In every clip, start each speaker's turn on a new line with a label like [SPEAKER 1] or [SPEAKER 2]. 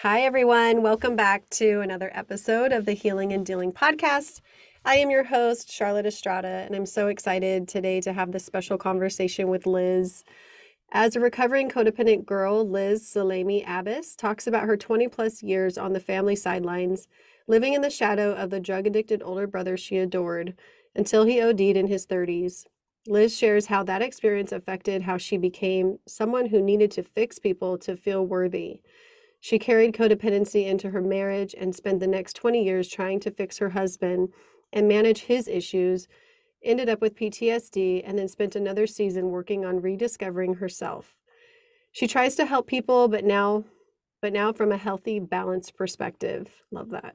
[SPEAKER 1] Hi, everyone. Welcome back to another episode of the Healing and Dealing podcast. I am your host, Charlotte Estrada, and I'm so excited today to have this special conversation with Liz. As a recovering codependent girl, Liz Salamy Abess talks about her 20 plus years on the family sidelines, living in the shadow of the drug addicted older brother she adored until he OD'd in his 30s. Liz shares how that experience affected how she became someone who needed to fix people to feel worthy. She carried codependency into her marriage and spent the next 20 years trying to fix her husband and manage his issues, ended up with PTSD, and then spent another season working on rediscovering herself. She tries to help people, but now from a healthy, balanced perspective. Love that.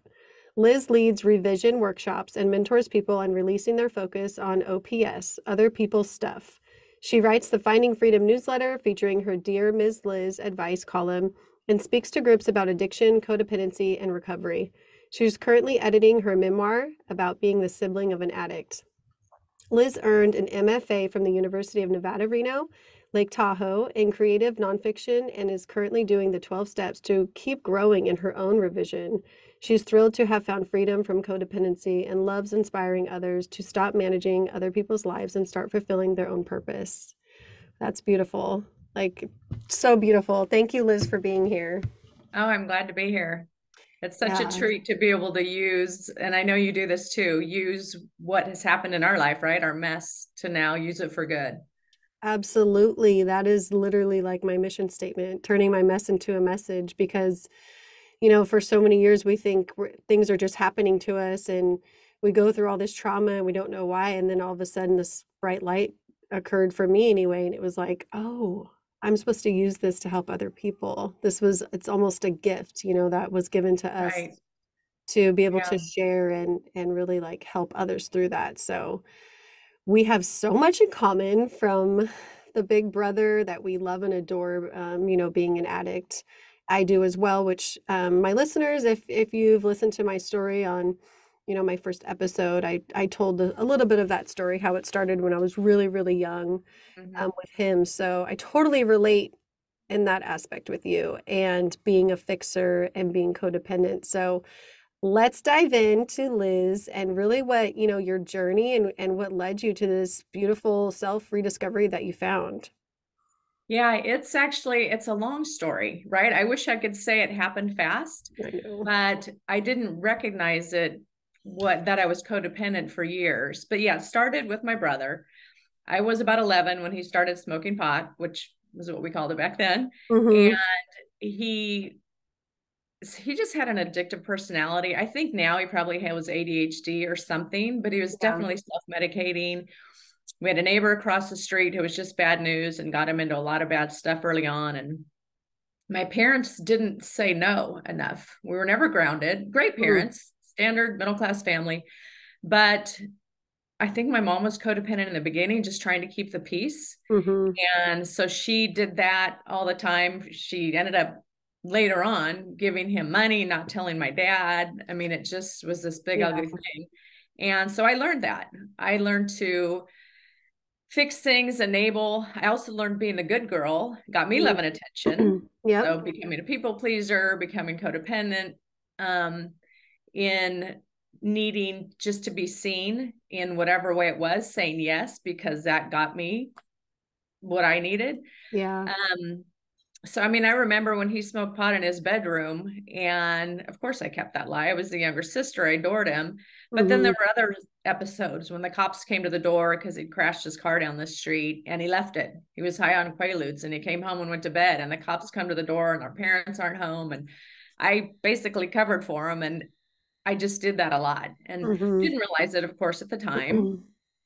[SPEAKER 1] Liz leads revision workshops and mentors people on releasing their focus on OPS, other people's stuff. She writes the Finding Freedom newsletter featuring her Dear Ms. Liz advice column and speaks to groups about addiction, codependency, and recovery. She's currently editing her memoir about being the sibling of an addict. Liz earned an MFA from the University of Nevada, Reno, Lake Tahoe in creative nonfiction and is currently doing the 12 steps to keep growing in her own revision. She's thrilled to have found freedom from codependency and loves inspiring others to stop managing other people's lives and start fulfilling their own purpose. That's beautiful. Like, so beautiful. Thank you, Liz, for being here.
[SPEAKER 2] Oh, I'm glad to be here. It's such a
[SPEAKER 1] Yeah,
[SPEAKER 2] treat to be able to use, and I know you do this too, use what has happened in our life, right? Our mess to now use it for good.
[SPEAKER 1] absolutely. That is literally like my mission statement, turning my mess into a message because, for so many years we think things are just happening to us and we go through all this trauma and we don't know why. And then all of a sudden, this bright light occurred for me anyway. And it was like, oh, I'm supposed to use this to help other people. It's almost a gift, that was given to us
[SPEAKER 2] Right.
[SPEAKER 1] to be able
[SPEAKER 2] Yeah.
[SPEAKER 1] to share and really like help others through that. So we have so much in common from the big brother that we love and adore, being an addict. I do as well, which my listeners, if you've listened to my story on, my first episode, I told a little bit of that story, how it started when I was really, really young
[SPEAKER 2] Hmm.
[SPEAKER 1] with him. So I totally relate in that aspect with you and being a fixer and being codependent. So let's dive into Liz and really what, your journey and what led you to this beautiful self rediscovery that you found.
[SPEAKER 2] Yeah, it's a long story, right? I wish I could say it happened fast,
[SPEAKER 1] I know.
[SPEAKER 2] but I didn't recognize it, that I was codependent for years. But yeah, it started with my brother. I was about 11 when he started smoking pot, which was what we called it back then. And
[SPEAKER 1] Mm-hmm.
[SPEAKER 2] he he just had an addictive personality. I think now he probably has ADHD or something, but he was
[SPEAKER 1] Yeah.
[SPEAKER 2] definitely self-medicating. We had a neighbor across the street who was just bad news and got him into a lot of bad stuff early on. And my parents didn't say no enough. We were never grounded. Great
[SPEAKER 1] Mm-hmm.
[SPEAKER 2] parents, standard middle class family. But I think my mom was codependent in the beginning, just trying to keep the peace.
[SPEAKER 1] Mm-hmm.
[SPEAKER 2] And so she did that all the time. She ended up later on giving him money, not telling my dad. I mean, it just was this big,
[SPEAKER 1] Yeah.
[SPEAKER 2] ugly thing. And so I learned that. I learned to fix things, enable. I also learned being the good girl, got me love and attention.
[SPEAKER 1] Yep.
[SPEAKER 2] So becoming a people pleaser, becoming codependent, in needing just to be seen in whatever way it was, saying yes, because that got me what I needed.
[SPEAKER 1] Yeah.
[SPEAKER 2] Um, so, I mean, I remember when he smoked pot in his bedroom, and of course I kept that lie. I was the younger sister. I adored him. But then
[SPEAKER 1] Mm-hmm.
[SPEAKER 2] there were other episodes when the cops came to the door because he'd crashed his car down the street and he left it. He was high on Quaaludes and he came home and went to bed, and the cops come to the door and our parents aren't home. And I basically covered for him. And I just did that a lot and
[SPEAKER 1] Mm-hmm.
[SPEAKER 2] didn't realize it, of course, at the time.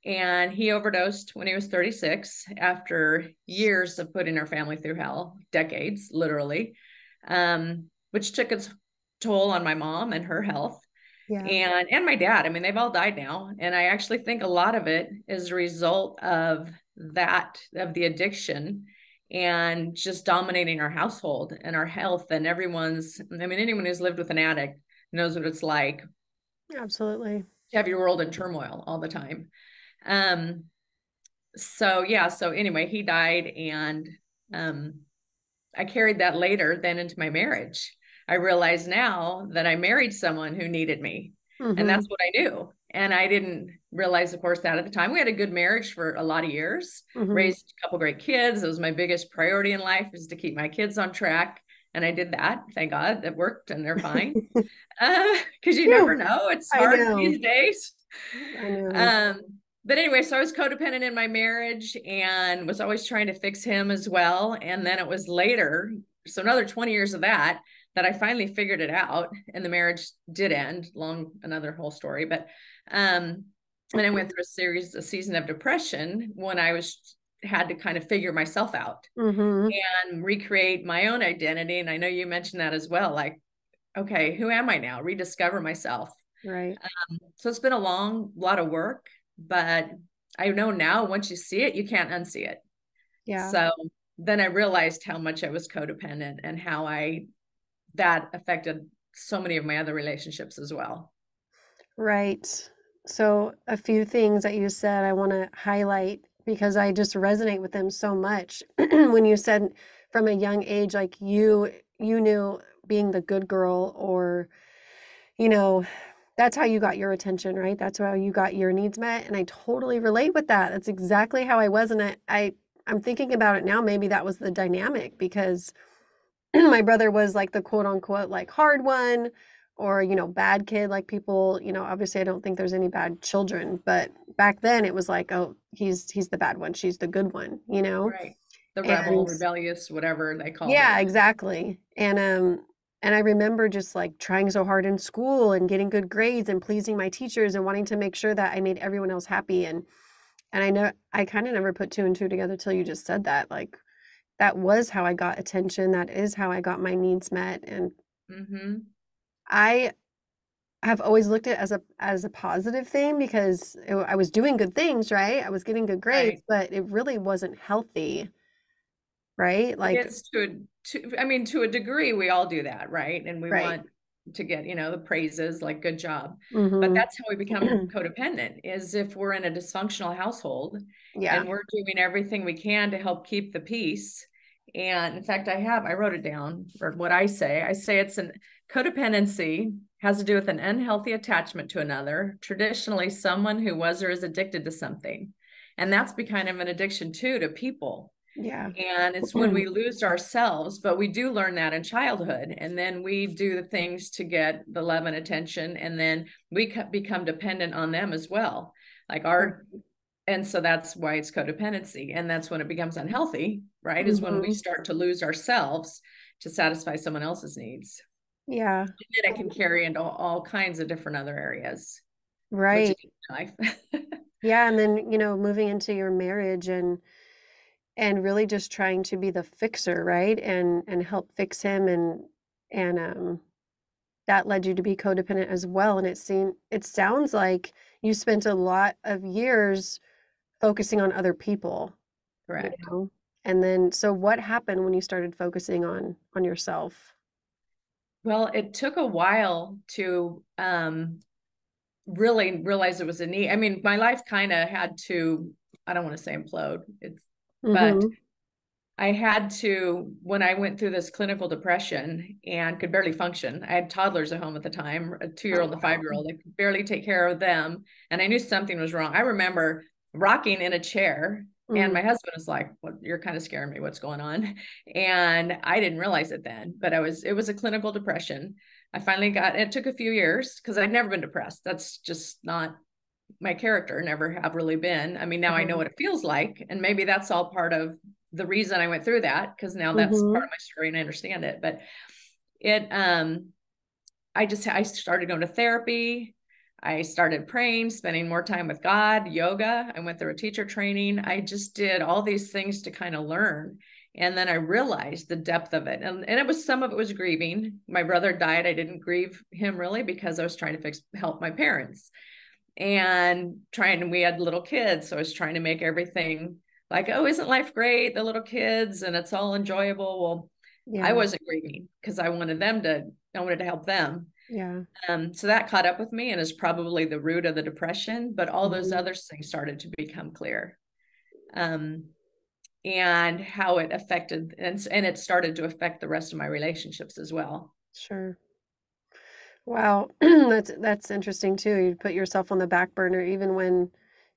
[SPEAKER 2] And he overdosed when he was 36 after years of putting our family through hell, decades, literally, which took its toll on my mom and her health
[SPEAKER 1] Yeah.
[SPEAKER 2] and my dad. I mean, they've all died now. And I actually think a lot of it is a result of that, of the addiction and just dominating our household and our health and I mean, anyone who's lived with an addict knows what it's like
[SPEAKER 1] Absolutely.
[SPEAKER 2] to have your world in turmoil all the time. Um, so yeah, so anyway, he died, and I carried that later then into my marriage. I realize now that I married someone who needed me. And
[SPEAKER 1] Mm-hmm.
[SPEAKER 2] that's what I knew. And I didn't realize, of course, that at the time. We had a good marriage for a lot of years,
[SPEAKER 1] Mm-hmm.
[SPEAKER 2] raised a couple great kids. It was my biggest priority in life, is to keep my kids on track. And I did that. Thank God it worked, and they're fine. Because you never
[SPEAKER 1] Phew.
[SPEAKER 2] know. It's
[SPEAKER 1] I
[SPEAKER 2] hard
[SPEAKER 1] know.
[SPEAKER 2] these days.
[SPEAKER 1] I know.
[SPEAKER 2] Um, but anyway, so I was codependent in my marriage and was always trying to fix him as well. And then it was later, so another 20 years of that, that I finally figured it out, and the marriage did end. Another whole story. But and I went through a season of depression when I had to kind of figure myself out
[SPEAKER 1] Mm-hmm.
[SPEAKER 2] and recreate my own identity. And I know you mentioned that as well. Like, okay, who am I now? Rediscover myself.
[SPEAKER 1] Right.
[SPEAKER 2] So it's been a lot of work, but I know now once you see it, you can't unsee it.
[SPEAKER 1] Yeah.
[SPEAKER 2] So then I realized how much I was codependent and how that affected so many of my other relationships as well.
[SPEAKER 1] Right. So a few things that you said I want to highlight because I just resonate with them so much. When you said from a young age, like you knew being the good girl, or you know, that's how you got your attention, right? That's how you got your needs met. And I totally relate with that. That's exactly how I was. And I'm thinking about it now. Maybe that was the dynamic because my brother was like the quote unquote like hard one, or bad kid, like people, obviously I don't think there's any bad children, but back then it was like, oh, he's the bad one, she's the good one,
[SPEAKER 2] Right. The rebel,
[SPEAKER 1] and
[SPEAKER 2] rebellious, whatever they called
[SPEAKER 1] yeah,
[SPEAKER 2] it.
[SPEAKER 1] exactly. And I remember just like trying so hard in school and getting good grades and pleasing my teachers and wanting to make sure that I made everyone else happy. And I know I kind of never put two and two together till you just said that. Like that was how I got attention. That is how I got my needs met. And
[SPEAKER 2] Mm-hmm.
[SPEAKER 1] I have always looked at it as a positive thing because I was doing good things, right? I was getting good grades,
[SPEAKER 2] Right.
[SPEAKER 1] but it really wasn't healthy, right? Like,
[SPEAKER 2] It's I mean, to a degree, we all do that, right? And we
[SPEAKER 1] right.
[SPEAKER 2] want to get, the praises, like good job. But
[SPEAKER 1] Mm-hmm.
[SPEAKER 2] that's how we become codependent, is if we're in a dysfunctional household
[SPEAKER 1] Yeah.
[SPEAKER 2] and we're doing everything we can to help keep the peace. And in fact, I wrote it down for what I say. I say it's an codependency has to do with an unhealthy attachment to another, traditionally someone who was or is addicted to something. And that's kind of an addiction too, to people.
[SPEAKER 1] Yeah.
[SPEAKER 2] And it's when we lose ourselves, but we do learn that in childhood. And then we do the things to get the love and attention. And then we become dependent on them as well. And so that's why it's codependency. And that's when it becomes unhealthy, right? Is when we
[SPEAKER 1] Mm-hmm.
[SPEAKER 2] start to lose ourselves to satisfy someone else's needs.
[SPEAKER 1] Yeah.
[SPEAKER 2] And then it can carry into all kinds of different other areas, which is
[SPEAKER 1] Right.
[SPEAKER 2] life.
[SPEAKER 1] Yeah. And then, moving into your marriage and really just trying to be the fixer, right? And help fix him and that led you to be codependent as well. And it sounds like you spent a lot of years focusing on other people, you
[SPEAKER 2] Correct.
[SPEAKER 1] know? And then so what happened when you started focusing on yourself?
[SPEAKER 2] Well, it took a while to really realize it was a need. I mean, my life kind of had to, I don't want to say implode. But
[SPEAKER 1] Mhm.
[SPEAKER 2] I had to, when I went through this clinical depression and could barely function. I had toddlers at home at the time, a 2-year-old and a
[SPEAKER 1] Oh, wow.
[SPEAKER 2] 5-year-old. I could barely take care of them. And I knew something was wrong. I remember rocking in a chair, and
[SPEAKER 1] Mm.
[SPEAKER 2] my husband was like, "Well, you're kind of scaring me. What's going on?" And I didn't realize it then, but it was a clinical depression. I finally it took a few years because I'd never been depressed. That's just not my character, never have really been. I mean, now I know
[SPEAKER 1] Mhm.
[SPEAKER 2] what it feels like. And maybe that's all part of the reason I went through that, because now that's part
[SPEAKER 1] Mhm.
[SPEAKER 2] of my story and I understand it. But it, I started going to therapy. I started praying, spending more time with God, yoga. I went through a teacher training. I just did all these things to kind of learn. And then I realized the depth of it. And it was, some of it was grieving. My brother died. I didn't grieve him really because I was trying to help my parents and we had little kids. So I was trying to make everything like, oh, isn't life great? The little kids, and it's all enjoyable. Well, I
[SPEAKER 1] Yeah.
[SPEAKER 2] wasn't grieving because I wanted to help them.
[SPEAKER 1] Yeah.
[SPEAKER 2] So that caught up with me and is probably the root of the depression, but all those
[SPEAKER 1] Mhm.
[SPEAKER 2] other things started to become clear. And how it affected, and it started to affect the rest of my relationships as well.
[SPEAKER 1] Sure. Wow. That's interesting too. You put yourself on the back burner even when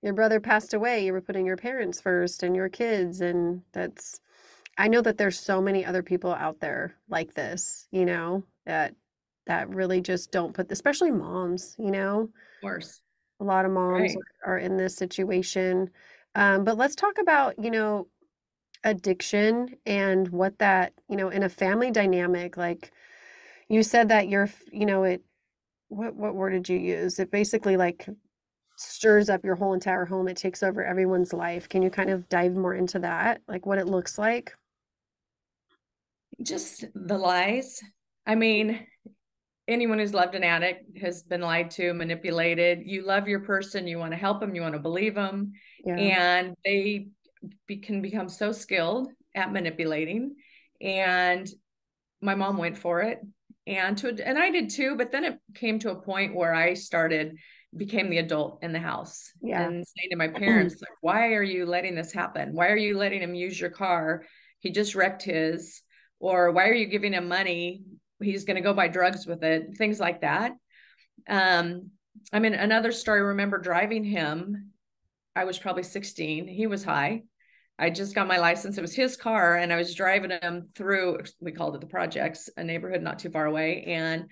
[SPEAKER 1] your brother passed away, you were putting your parents first and your kids, and that's I know that there's so many other people out there like this, that really just don't put, especially moms,
[SPEAKER 2] Of course.
[SPEAKER 1] a lot of moms
[SPEAKER 2] Right.
[SPEAKER 1] are in this situation. But let's talk about, addiction and what that, in a family dynamic, like you said that what word did you use? It basically like stirs up your whole entire home. It takes over everyone's life. Can you kind of dive more into that? Like what it looks like?
[SPEAKER 2] Just the lies. I mean, anyone who's loved an addict has been lied to, manipulated. You love your person, you want to help them, you want to believe them,
[SPEAKER 1] Yeah.
[SPEAKER 2] and they can become so skilled at manipulating. And my mom went for it, and I did too. But then it came to a point where I became the adult in the house
[SPEAKER 1] Yeah.
[SPEAKER 2] and saying to my parents, like, why are you letting this happen? Why are you letting him use your car? He just wrecked his. Or why are you giving him money? He's going to go buy drugs with it. Things like that. I mean, another story, I remember driving him. I was probably 16. He was high. I just got my license. It was his car, and I was driving him through, we called it the projects, a neighborhood not too far away. And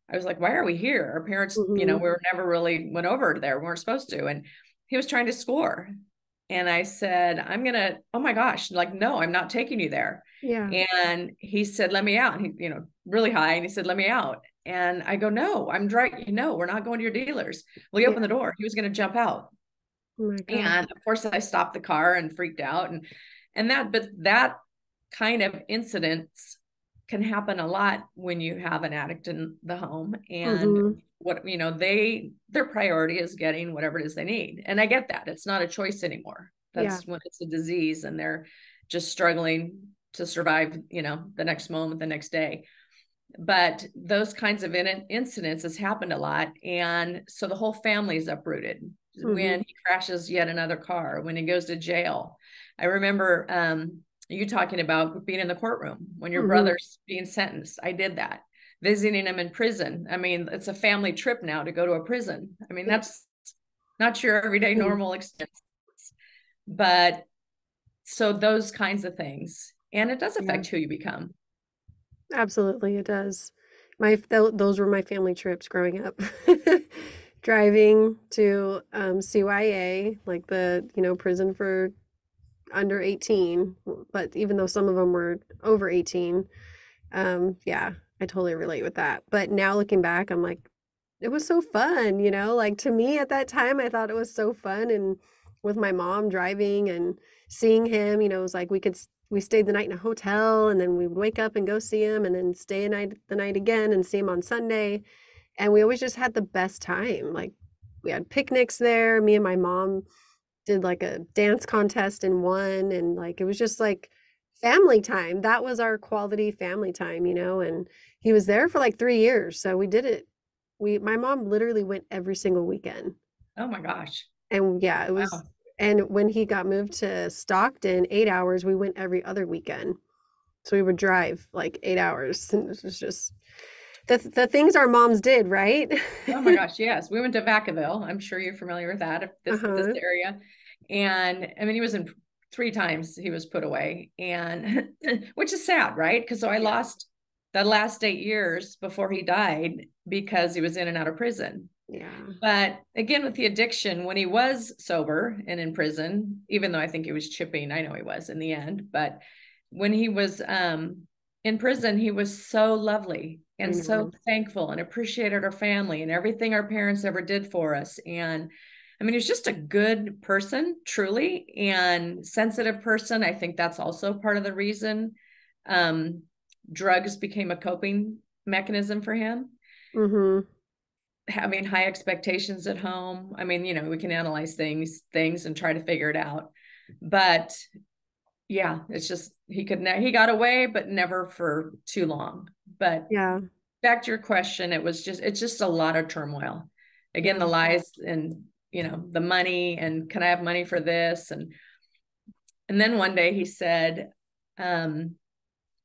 [SPEAKER 2] I was like, why are we here? Our parents, we
[SPEAKER 1] Hmm.
[SPEAKER 2] were never really went over there. We weren't supposed to. And he was trying to score. And I said, oh my gosh, like, no, I'm not taking you there.
[SPEAKER 1] Yeah.
[SPEAKER 2] And he said, let me out. And he, really high. And he said, let me out. And I go, no, I'm driving. No, we're not going to your dealers. Well, he
[SPEAKER 1] Yeah.
[SPEAKER 2] opened the door. He was going to jump out.
[SPEAKER 1] Oh my God.
[SPEAKER 2] And of course I stopped the car and freaked out. But that kind of incidents can happen a lot when you have an addict in the home. And
[SPEAKER 1] Hmm.
[SPEAKER 2] their priority is getting whatever it is they need. And I get that. It's not a choice anymore.
[SPEAKER 1] Yeah.
[SPEAKER 2] That's when it's a disease and they're just struggling to survive, the next moment, the next day. But those kinds of incidents has happened a lot. And so the whole family is uprooted when
[SPEAKER 1] Hmm.
[SPEAKER 2] he crashes yet another car, when he goes to jail. I remember you talking about being in the courtroom when your
[SPEAKER 1] Hmm.
[SPEAKER 2] brother's being sentenced. I did that, visiting him in prison. I mean, it's a family trip now to go to a prison. I mean,
[SPEAKER 1] Yeah.
[SPEAKER 2] that's not your everyday
[SPEAKER 1] Mm.
[SPEAKER 2] normal experience. But so those kinds of things. And it does
[SPEAKER 1] Yeah.
[SPEAKER 2] affect who you become.
[SPEAKER 1] Absolutely, it does. Those were my family trips growing up. Driving to CYA, like the, prison for under 18, but even though some of them were over 18, yeah, I totally relate with that. But now looking back, I'm like, it was so fun, like to me at that time, I thought it was so fun. And with my mom driving and seeing him, it was like we stayed the night in a hotel and then we would wake up and go see him and then stay the night again and see him on Sunday. And we always just had the best time. Like we had picnics there. Me and my mom did like a dance contest and won. And like it was just like family time. That was our quality family time, and he was there for like 3 years. So we did it. My mom literally went every single weekend.
[SPEAKER 2] Oh my gosh.
[SPEAKER 1] And yeah, it was,
[SPEAKER 2] Wow.
[SPEAKER 1] and when he got moved to Stockton, 8 hours, we went every other weekend. So we would drive like 8 hours. And it was just the things our moms did, right?
[SPEAKER 2] Oh my gosh, yes. We went to Vacaville. I'm sure you're familiar with that, if this
[SPEAKER 1] Uh-huh.
[SPEAKER 2] area. And I mean, he was in 3 times he was put away, and which is sad, right? Because so I
[SPEAKER 1] Yeah.
[SPEAKER 2] lost the last 8 years before he died because he was in and out of prison.
[SPEAKER 1] Yeah.
[SPEAKER 2] But again, with the addiction, when he was sober and in prison, even though I think he was chipping, I know he was in the end, but when he was in prison, he was so lovely
[SPEAKER 1] I
[SPEAKER 2] and so
[SPEAKER 1] know.
[SPEAKER 2] thankful and appreciated our family and everything our parents ever did for us. And I mean, he was just a good person, truly, and sensitive person. I think that's also part of the reason um, drugs became a coping mechanism for him,
[SPEAKER 1] Mm-hmm.
[SPEAKER 2] having high expectations at home. I mean, we can analyze things and try to figure it out. But yeah, it's just he got away, but never for too long. But
[SPEAKER 1] Yeah.
[SPEAKER 2] back to your question, it's just a lot of turmoil. Again,
[SPEAKER 1] Yeah.
[SPEAKER 2] the lies and the money and can I have money for this? And then one day he said,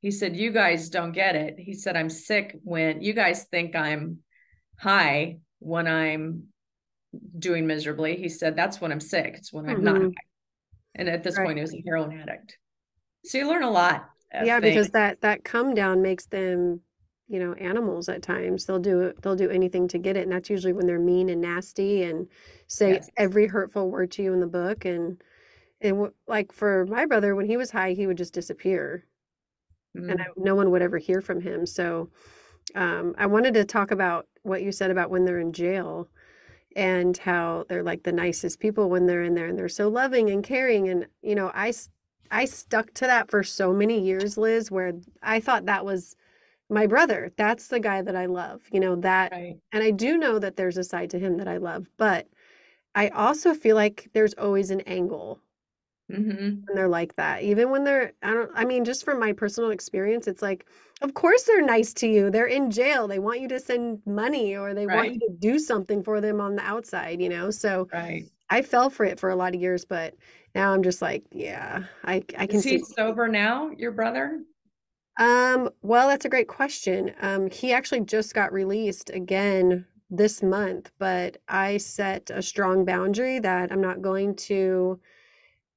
[SPEAKER 2] He said, you guys don't get it. He said, I'm sick when you guys think I'm high when I'm doing miserably. He said, that's when I'm sick. It's when I'm not high.
[SPEAKER 1] Mm-hmm.
[SPEAKER 2] And at this
[SPEAKER 1] Right.
[SPEAKER 2] point, he was a heroin addict. So you learn a lot of
[SPEAKER 1] Yeah,
[SPEAKER 2] things.
[SPEAKER 1] because that come down makes them, animals at times. They'll do anything to get it, and that's usually when they're mean and nasty and say
[SPEAKER 2] Yes.
[SPEAKER 1] every hurtful word to you in the book. And like for my brother, when he was high, he would just disappear, and
[SPEAKER 2] Mm,
[SPEAKER 1] no one would ever hear from him. So I wanted to talk about what you said about when they're in jail and how they're like the nicest people when they're in there and they're so loving and caring. And, I stuck to that for so many years, Liz, where I thought that was my brother. That's the guy that I love, that.
[SPEAKER 2] right.
[SPEAKER 1] And I do know that there's a side to him that I love, but I also feel like there's always an angle
[SPEAKER 2] Mm-hmm.
[SPEAKER 1] when they're like that. Even when I mean, just from my personal experience, it's like, of course they're nice to you. They're in jail. They want you to send money or they want
[SPEAKER 2] Right.
[SPEAKER 1] you to do something for them on the outside. So
[SPEAKER 2] Right.
[SPEAKER 1] I fell for it for a lot of years, but now I'm just like, yeah, I can
[SPEAKER 2] Is he
[SPEAKER 1] see.
[SPEAKER 2] sober now, your brother?
[SPEAKER 1] Well, that's a great question. He actually just got released again this month, but I set a strong boundary that I'm not going to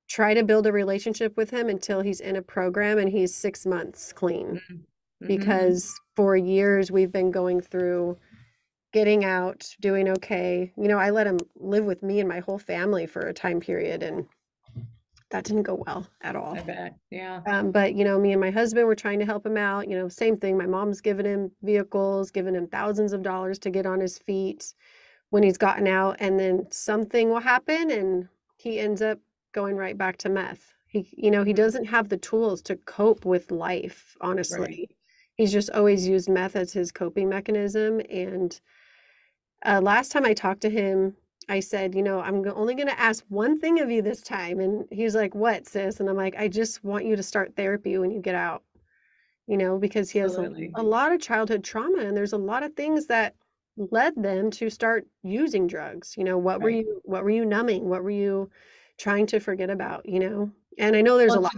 [SPEAKER 1] try to build a relationship with him until he's in a program and he's 6 months clean.
[SPEAKER 2] Mm-hmm.
[SPEAKER 1] Because for years we've been going through getting out, doing okay. I let him live with me and my whole family for a time period, and that didn't go well at all.
[SPEAKER 2] I bet. Yeah.
[SPEAKER 1] But me and my husband were trying to help him out. Same thing. My mom's given him vehicles, given him thousands of dollars to get on his feet when he's gotten out, and then something will happen, and he ends up going right back to meth. He
[SPEAKER 2] Mhm.
[SPEAKER 1] doesn't have the tools to cope with life,
[SPEAKER 2] Right.
[SPEAKER 1] honestly. He's just always used meth as his coping mechanism. And last time I talked to him, I said, only going to ask one thing of you this time. And he's like, what, sis? And I'm like, I just want you to start therapy when you get out, because he has
[SPEAKER 2] Absolutely.
[SPEAKER 1] a lot of childhood trauma and there's a lot of things that led them to start using drugs.
[SPEAKER 2] Right.
[SPEAKER 1] What were you numbing? What were you trying to forget about? And I know there's a
[SPEAKER 2] Well,
[SPEAKER 1] lot.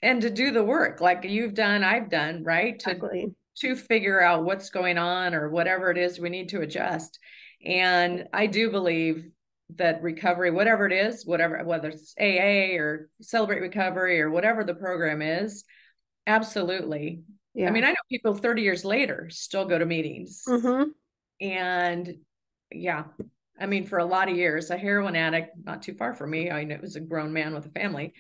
[SPEAKER 2] and to do the work like you've done, I've done, right?
[SPEAKER 1] Exactly.
[SPEAKER 2] To figure out what's going on or whatever it is we need to adjust. And I do believe that recovery, whatever it is, whether it's AA or Celebrate Recovery or whatever the program is, absolutely. I
[SPEAKER 1] Yeah.
[SPEAKER 2] mean, I know people 30 years later still go to meetings.
[SPEAKER 1] Mm-hmm.
[SPEAKER 2] And yeah, I mean, for a lot of years, a heroin addict, not too far from me, I know it was a grown man with a family.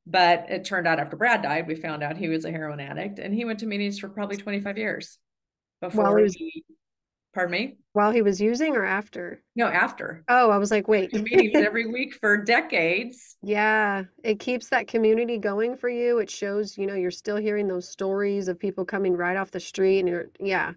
[SPEAKER 2] But it turned out after Brad died, we found out he was a heroin addict and he went to meetings for probably 25 years
[SPEAKER 1] While
[SPEAKER 2] before
[SPEAKER 1] he was
[SPEAKER 2] he, pardon me?
[SPEAKER 1] while he was using or after?
[SPEAKER 2] No, after.
[SPEAKER 1] Oh, I was like,
[SPEAKER 2] He went
[SPEAKER 1] wait.
[SPEAKER 2] to meetings every week for decades.
[SPEAKER 1] Yeah, it keeps that community going for you. It shows, you're still hearing those stories of people coming right off the street and yeah,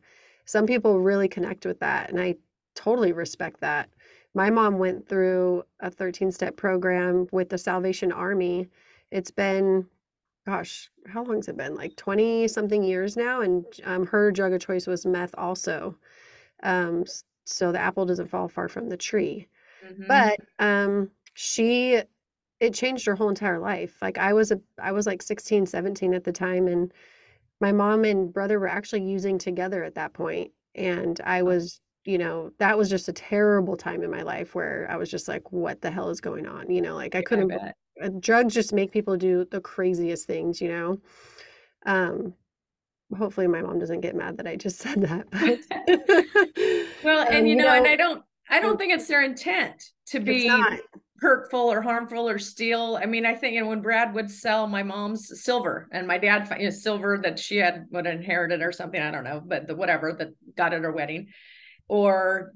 [SPEAKER 1] some people really connect with that, and I totally respect that. My mom went through a 13-step program with the Salvation Army. It's been, gosh, how long has it been? Like 20 something years now, and her drug of choice was meth also. So the apple doesn't fall far from the tree.
[SPEAKER 2] Mm-hmm.
[SPEAKER 1] But she it changed her whole entire life. Like I was like 16, 17 at the time, and my mom and brother were actually using together at that point. And I was, that was just a terrible time in my life where I was just like, what the hell is going on? Like I
[SPEAKER 2] I
[SPEAKER 1] couldn't
[SPEAKER 2] bet.
[SPEAKER 1] drugs just make people do the craziest things. Um Hopefully my mom doesn't get mad that I just said that, but
[SPEAKER 2] Well, and
[SPEAKER 1] um, you
[SPEAKER 2] and
[SPEAKER 1] know,
[SPEAKER 2] I don't think it's their intent to
[SPEAKER 1] it's
[SPEAKER 2] be
[SPEAKER 1] not
[SPEAKER 2] hurtful or harmful or steal. I mean, I think, when Brad would sell my mom's silver and my dad, silver that she had would inherited or something, I don't know, but whatever that got at her wedding, or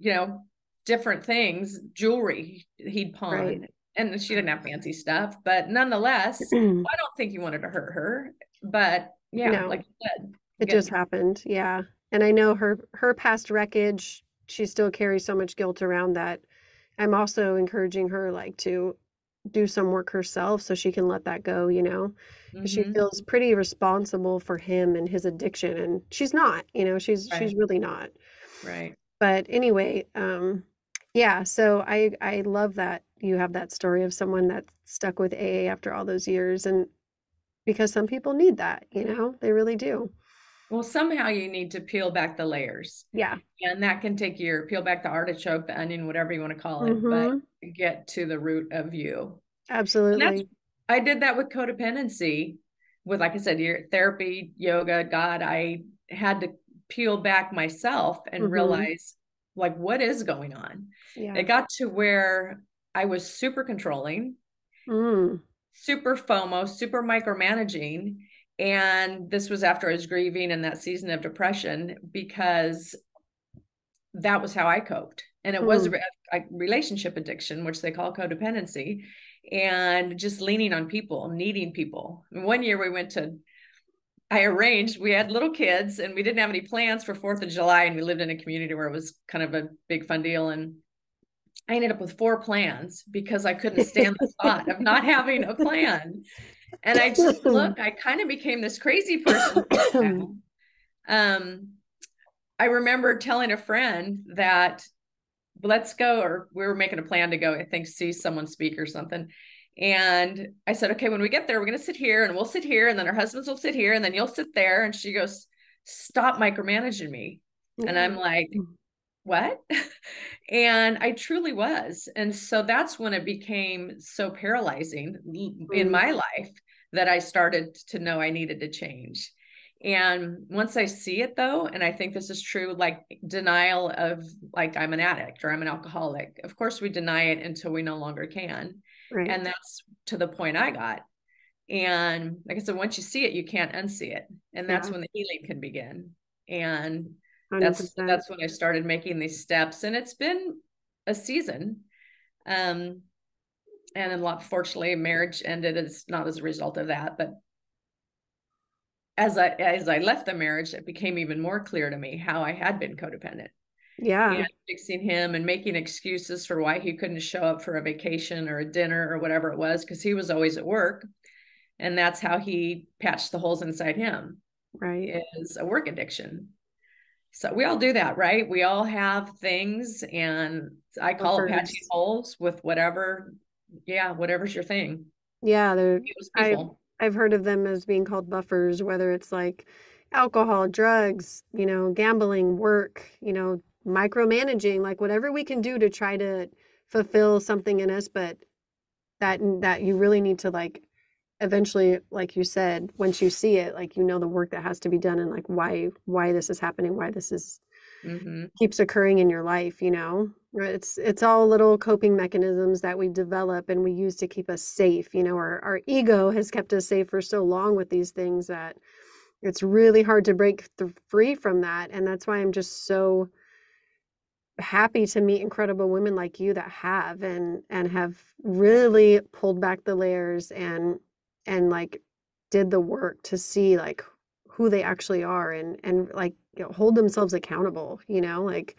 [SPEAKER 2] different things, jewelry he'd
[SPEAKER 1] right.
[SPEAKER 2] pawn, and she didn't have fancy stuff, but nonetheless, I don't think he wanted to hurt her. But yeah,
[SPEAKER 1] No.
[SPEAKER 2] like you said,
[SPEAKER 1] It just
[SPEAKER 2] get
[SPEAKER 1] happened, yeah, and I know her past wreckage, she still carries so much guilt around that. I'm also encouraging her, like, to do some work herself so she can let that go, because she
[SPEAKER 2] mm-hmm.
[SPEAKER 1] feels pretty responsible for him and his addiction, and she's not, she's
[SPEAKER 2] Right,
[SPEAKER 1] really not.
[SPEAKER 2] right.
[SPEAKER 1] But anyway, yeah, so I love that you have that story of someone that stuck with AA after all those years, and because some people need that, they really do.
[SPEAKER 2] Well, somehow you need to peel back the layers.
[SPEAKER 1] Yeah.
[SPEAKER 2] And that can take peel back the artichoke, the onion, whatever you want to call it, but
[SPEAKER 1] Mm-hmm.
[SPEAKER 2] get to the root of you. And
[SPEAKER 1] Absolutely.
[SPEAKER 2] I did that with codependency, with, like I said, your therapy, yoga, God. I had to peel back myself and
[SPEAKER 1] Mm-hmm.
[SPEAKER 2] realize, like, what is going on?
[SPEAKER 1] Yeah.
[SPEAKER 2] It got to where I was super controlling,
[SPEAKER 1] Mm.
[SPEAKER 2] super FOMO, super micromanaging. And this was after I was grieving in that season of depression, because that was how I coped. And it was
[SPEAKER 1] Mm.
[SPEAKER 2] a relationship addiction, which they call codependency, and just leaning on people, needing people. And one year we had little kids and we didn't have any plans for 4th of July. And we lived in a community where it was kind of a big fun deal. And I ended up with 4 plans because I couldn't stand the thought of not having a plan. And I kind of became this crazy person. I remember telling a friend that let's go, or we were making a plan to go, I think, see someone speak or something. And I said, okay, when we get there, we're going to sit here and we'll sit here. And then our husbands will sit here and then you'll sit there. And she goes, stop micromanaging me. And I'm like, what? And I truly was. And so that's when it became so paralyzing in my life that I started to know I needed to change. And once I see it, though, and I think this is true, like denial of, like, I'm an addict or I'm an alcoholic. Of course, we deny it until we no longer can.
[SPEAKER 1] Right.
[SPEAKER 2] And that's to the point I got. And like I said, once you see it, you can't unsee it. And that's when the healing can begin. And
[SPEAKER 1] 100%.
[SPEAKER 2] that's when I started making these steps. And it's been a season. And then fortunately, marriage ended as not as a result of that, but as I left the marriage, it became even more clear to me how I had been codependent.
[SPEAKER 1] Yeah.
[SPEAKER 2] And fixing him and making excuses for why he couldn't show up for a vacation or a dinner or whatever it was, because he was always at work. And that's how he patched the holes inside him.
[SPEAKER 1] Right.
[SPEAKER 2] Is a work addiction. So we all do that, right? We all have things, and I call it patching holes with whatever. Yeah, whatever's your thing.
[SPEAKER 1] Yeah,
[SPEAKER 2] people.
[SPEAKER 1] I've heard of them as being called buffers, whether it's like alcohol, drugs, gambling, work, micromanaging, like whatever we can do to try to fulfill something in us, but that you really need to, like, eventually, like you said, once you see it, like, the work that has to be done, and like why this is happening, why this is keeps occurring in your life. It's all little coping mechanisms that we develop and we use to keep us safe. Our ego has kept us safe for so long with these things that it's really hard to break free from that. And that's why I'm just so happy to meet incredible women like you that have and have really pulled back the layers and like did the work to see, like, who they actually are, and like, hold themselves accountable. Like,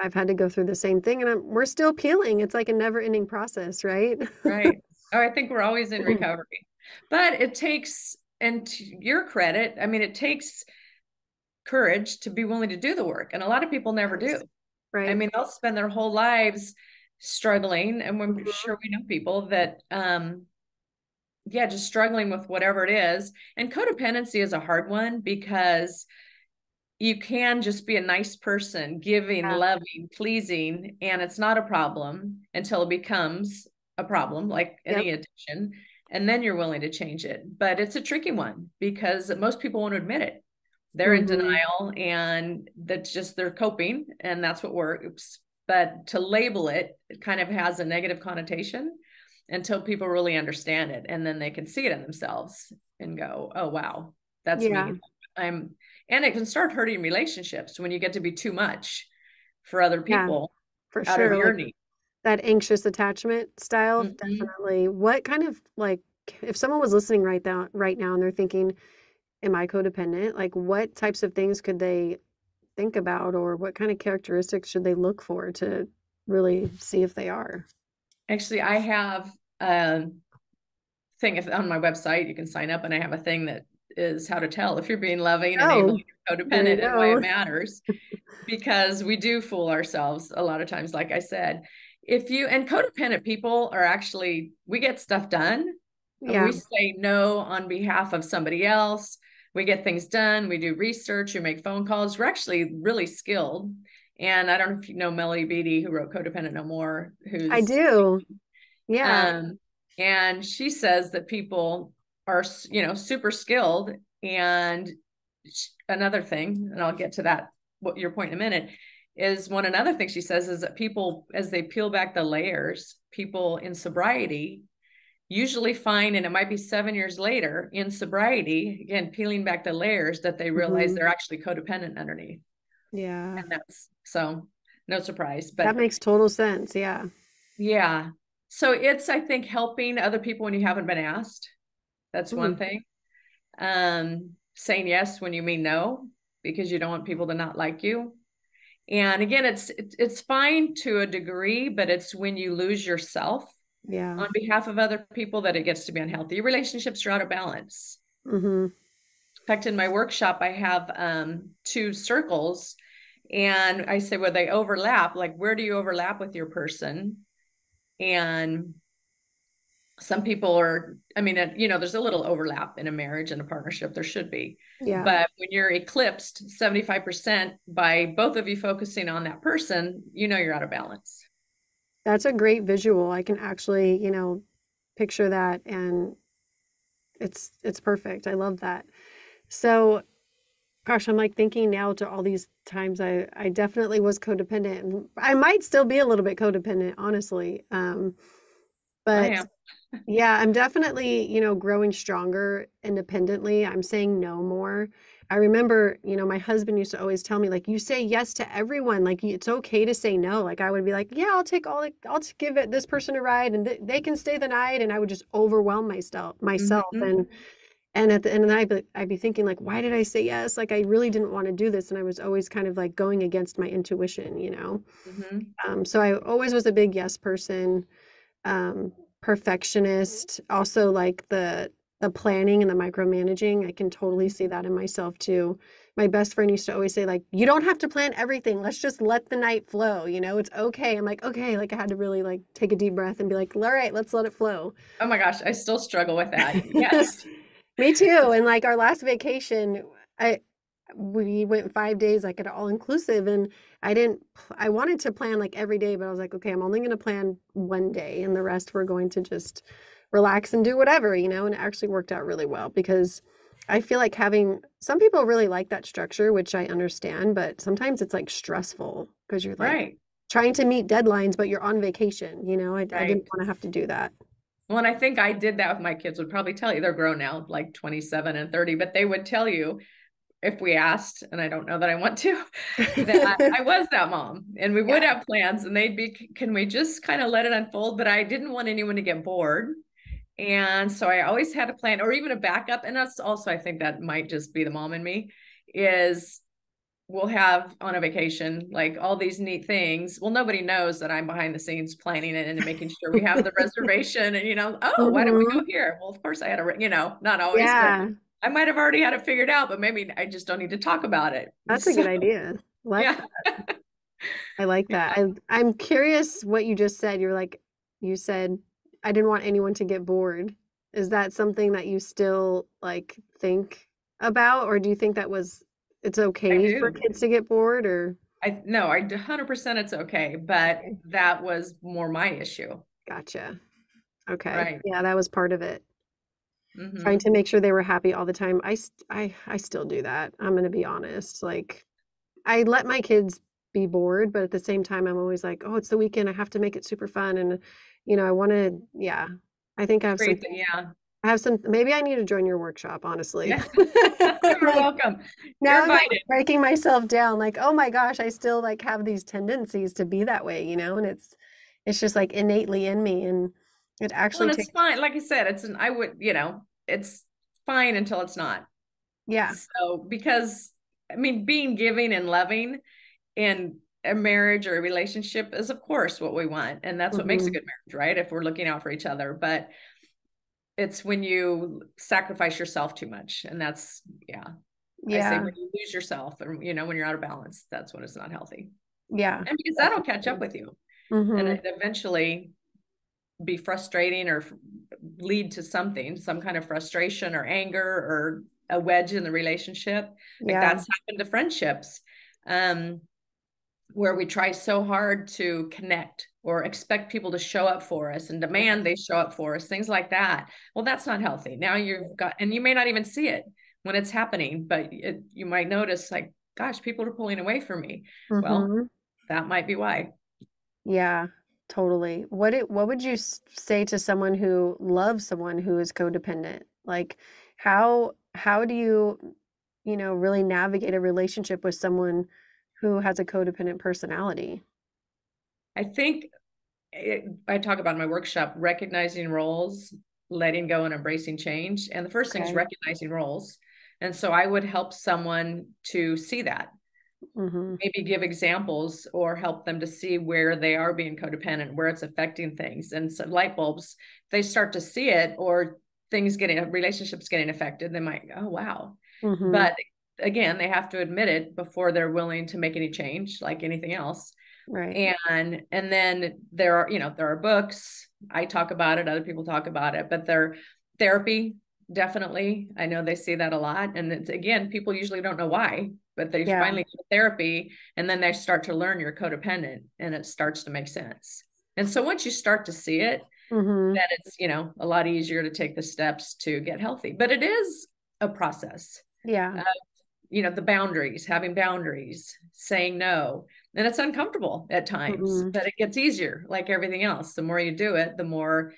[SPEAKER 1] I've had to go through the same thing, and we're still peeling. It's like a never-ending process, right?
[SPEAKER 2] Right. Oh, I think we're always in recovery, but it takes, and to your credit, I mean, it takes courage to be willing to do the work, and a lot of people never do.
[SPEAKER 1] Right.
[SPEAKER 2] I mean, they'll spend their whole lives struggling, and I'm sure we know people that just struggling with whatever it is. And codependency is a hard one because you can just be a nice person, giving, loving, pleasing, and it's not a problem until it becomes a problem, like any addiction. And then you're willing to change it. But it's a tricky one because most people won't admit it. They're in denial, and that's just they're coping, and that's what works. But to label it, it kind of has a negative connotation until people really understand it, and then they can see it in themselves and go, oh wow, that's me. And it can start hurting relationships when you get to be too much for other people,
[SPEAKER 1] for
[SPEAKER 2] out of
[SPEAKER 1] sure,
[SPEAKER 2] your
[SPEAKER 1] like
[SPEAKER 2] need.
[SPEAKER 1] that anxious attachment style. Definitely. What kind of, like, if someone was listening right now and they're thinking, am I codependent? Like, what types of things could they think about, or what kind of characteristics should they look for to really see if they are?
[SPEAKER 2] Actually, I have a thing on my website. You can sign up, and I have a thing that is how to tell if you're being loving, enabling, codependent, and why it matters. Because we do fool ourselves a lot of times, like I said. And codependent people are actually, we get stuff done,
[SPEAKER 1] Yeah.
[SPEAKER 2] We say no on behalf of somebody else. We get things done. We do research. We make phone calls. We're actually really skilled. And I don't know if you know Melody Beattie, who wrote Codependent No More,
[SPEAKER 1] I
[SPEAKER 2] who's
[SPEAKER 1] do. Yeah.
[SPEAKER 2] and she says that people are, super skilled. And another thing, and I'll get to that, what your point in a minute, is another thing she says is that people, as they peel back the layers, people in sobriety usually find, and it might be 7 years later in sobriety, again, peeling back the layers, that they realize they're actually codependent underneath.
[SPEAKER 1] Yeah.
[SPEAKER 2] And that's so no surprise,
[SPEAKER 1] That
[SPEAKER 2] but
[SPEAKER 1] makes total sense. Yeah.
[SPEAKER 2] yeah. So it's, I think, helping other people when you haven't been asked. That's one
[SPEAKER 1] Mm.
[SPEAKER 2] thing. Saying yes when you mean no, because you don't want people to not like you. And again, it's fine to a degree, but it's when you lose yourself
[SPEAKER 1] Yeah.
[SPEAKER 2] on behalf of other people that it gets to be unhealthy. Your relationships are out of balance.
[SPEAKER 1] Mm-hmm.
[SPEAKER 2] In fact, in my workshop, I have two circles, and I say, well, they overlap. Like, where do you overlap with your person? And some people are, I mean, there's a little overlap in a marriage and a partnership. There should be.
[SPEAKER 1] Yeah.
[SPEAKER 2] But when you're eclipsed 75% by both of you focusing on that person, you're out of balance.
[SPEAKER 1] That's a great visual. I can actually, picture that, and it's perfect. I love that. So, gosh, I'm like thinking now to all these times I definitely was codependent, and I might still be a little bit codependent, honestly.
[SPEAKER 2] I
[SPEAKER 1] But
[SPEAKER 2] am.
[SPEAKER 1] yeah, I'm definitely, growing stronger independently. I'm saying no more. I remember, my husband used to always tell me, like, you say yes to everyone. Like, it's okay to say no. Like, I would be like, yeah, I'll give it this person a ride, and they can stay the night. And I would just overwhelm myself.
[SPEAKER 2] Mm-hmm.
[SPEAKER 1] And at the end of the night, I'd be thinking, like, why did I say yes? Like, I really didn't want to do this. And I was always kind of like going against my intuition.
[SPEAKER 2] Mm-hmm.
[SPEAKER 1] So I always was a big yes person, perfectionist, also like the planning and the micromanaging. I can totally see that in myself too. My best friend used to always say, like, you don't have to plan everything. Let's just let the night flow. It's okay. I'm like, okay. Like, I had to really like take a deep breath and be like, all right, let's let it flow.
[SPEAKER 2] Oh my gosh, I still struggle with that. Yes.
[SPEAKER 1] Me too. And like our last vacation, I we went 5 days like at all inclusive, and I wanted to plan like every day, but I was like, okay, I'm only going to plan one day, and the rest we're going to just relax and do whatever, and it actually worked out really well, because I feel like having some people really like that structure, which I understand, but sometimes it's like stressful because you're like
[SPEAKER 2] Right.
[SPEAKER 1] trying to meet deadlines, but you're on vacation, I didn't
[SPEAKER 2] Right.
[SPEAKER 1] want to have to do that.
[SPEAKER 2] Well, and I think I did that with my kids. Would probably tell you, they're grown now, like 27 and 30, but they would tell you if we asked, and I don't know that I want to, that I was that mom, and we would
[SPEAKER 1] Yeah.
[SPEAKER 2] have plans, and they'd be, can we just kind of let it unfold? But I didn't want anyone to get bored. And so I always had a plan, or even a backup. And that's also, I think that might just be the mom in me, is we'll have on a vacation, like all these neat things. Well, nobody knows that I'm behind the scenes planning it and making sure we have the reservation and, oh, why don't we go
[SPEAKER 1] Mhm.
[SPEAKER 2] here? Well, of course I had not always, but
[SPEAKER 1] Yeah.
[SPEAKER 2] I might have already had it figured out, but maybe I just don't need to talk about it.
[SPEAKER 1] That's a
[SPEAKER 2] So
[SPEAKER 1] good idea. I like
[SPEAKER 2] yeah.
[SPEAKER 1] that. I like
[SPEAKER 2] Yeah.
[SPEAKER 1] that. I'm curious what you just said. You said, I didn't want anyone to get bored. Is that something that you still like think about, or do you think it's
[SPEAKER 2] I
[SPEAKER 1] okay for
[SPEAKER 2] do.
[SPEAKER 1] kids to get bored, or?
[SPEAKER 2] I no, I 100% it's okay, but
[SPEAKER 1] Okay.
[SPEAKER 2] that was more my issue.
[SPEAKER 1] Gotcha. Okay.
[SPEAKER 2] Right.
[SPEAKER 1] Yeah, that was part of it. Trying to
[SPEAKER 2] Mm-hmm.
[SPEAKER 1] make sure they were happy all the time. I still do that. I'm gonna be honest. Like, I let my kids be bored, but at the same time, I'm always like, oh, it's the weekend. I have to make it super fun. And, I want to, yeah, I think
[SPEAKER 2] Yeah.
[SPEAKER 1] maybe I need to join your workshop, honestly.
[SPEAKER 2] Yeah.
[SPEAKER 1] I'm
[SPEAKER 2] You're
[SPEAKER 1] like,
[SPEAKER 2] welcome.
[SPEAKER 1] now
[SPEAKER 2] You're
[SPEAKER 1] I'm like
[SPEAKER 2] invited.
[SPEAKER 1] breaking myself down, like, oh my gosh, I still like have these tendencies to be that way, and it's just like innately in me. And it
[SPEAKER 2] Well,
[SPEAKER 1] actually
[SPEAKER 2] and it's
[SPEAKER 1] takes,
[SPEAKER 2] fine. Like I said, it's fine until it's not.
[SPEAKER 1] yeah.
[SPEAKER 2] So, because I mean, being giving and loving in a marriage or a relationship is, of course, what we want. And that's what makes a
[SPEAKER 1] Hmm.
[SPEAKER 2] good marriage, right? If we're looking out for each other. But it's when you sacrifice yourself too much. And that's, yeah. I say
[SPEAKER 1] Yeah.
[SPEAKER 2] when you lose yourself or, when you're out of balance, that's when it's not healthy.
[SPEAKER 1] Yeah.
[SPEAKER 2] And because that'll catch up
[SPEAKER 1] Definitely.
[SPEAKER 2] with you. And
[SPEAKER 1] Hmm.
[SPEAKER 2] it eventually be frustrating or lead to something, some kind of frustration or anger or a wedge in the relationship. Like
[SPEAKER 1] Yeah.
[SPEAKER 2] that's happened to friendships, where we try so hard to connect or expect people to show up for us and demand they show up for us, things like that. Well, that's not healthy. Now you've got, and you may not even see it when it's happening, but you might notice like, gosh, people are pulling away from me. Well,
[SPEAKER 1] Mm-hmm.
[SPEAKER 2] that might be why.
[SPEAKER 1] Yeah, totally. What would you say to someone who loves someone who is codependent? Like how do you, really navigate a relationship with someone who has a codependent personality?
[SPEAKER 2] I think I talk about in my workshop, recognizing roles, letting go and embracing change. And the first thing is
[SPEAKER 1] Okay.
[SPEAKER 2] recognizing roles. And so I would help someone to see that,
[SPEAKER 1] Mm-hmm.
[SPEAKER 2] maybe give examples or help them to see where they are being codependent, where it's affecting things. And so light bulbs, if they start to see it or relationships getting affected, they might, oh, wow.
[SPEAKER 1] Mm-hmm.
[SPEAKER 2] But again, they have to admit it before they're willing to make any change, like anything else.
[SPEAKER 1] Right.
[SPEAKER 2] And then there are books. I talk about it, other people talk about it, but therapy, definitely. I know they see that a lot. And it's, again, people usually don't know why, but they
[SPEAKER 1] Yeah.
[SPEAKER 2] finally go to therapy and then they start to learn you're codependent and it starts to make sense. And so once you start to see it,
[SPEAKER 1] Mm-hmm.
[SPEAKER 2] then it's, a lot easier to take the steps to get healthy. But it is a process.
[SPEAKER 1] Yeah.
[SPEAKER 2] The boundaries, having boundaries, saying no. And it's uncomfortable at times,
[SPEAKER 1] Mm-hmm.
[SPEAKER 2] but it gets easier like everything else. The more you do it, the more,